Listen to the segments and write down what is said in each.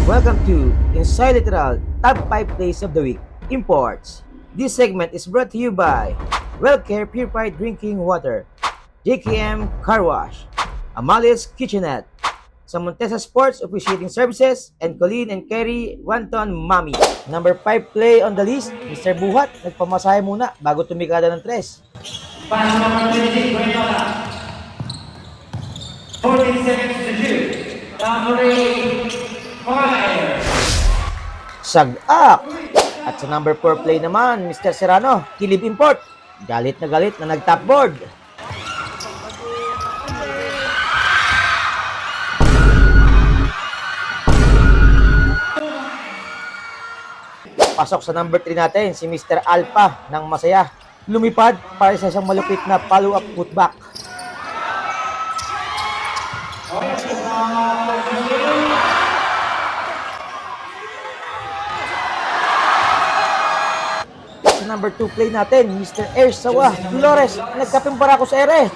Welcome to Inside Literal Top 5 Plays of the Week Imports. This segment is brought to you by WellCare Purified Drinking Water, JKM Car Wash, Amalia's Kitchenette, sa Montesa Sports Officiating Services, and Colleen and Kerry Wanton Mami. Number 5 play on the list, Mr. Buhat, nagpamasahe muna bago tumikada ng 3. Pass number 26, Guayola. 14 seconds to shoot. Number 5. Sagak! At sa number 4 play naman, Mr. Serrano, Kilib Import. Galit na nag-top board. Pasok sa number 3 natin, si Mr. Alpha ng Masaya. Lumipad para sa isang malupit na follow-up putback. Sa number 2 play natin, Mr. Air Sawa Flores. Nagkapimpara ko sa ere.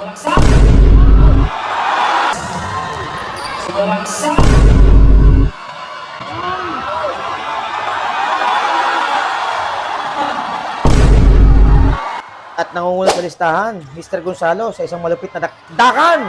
At nangunguna sa listahan, Mr. Gonzalo sa isang malupit na dakdakan.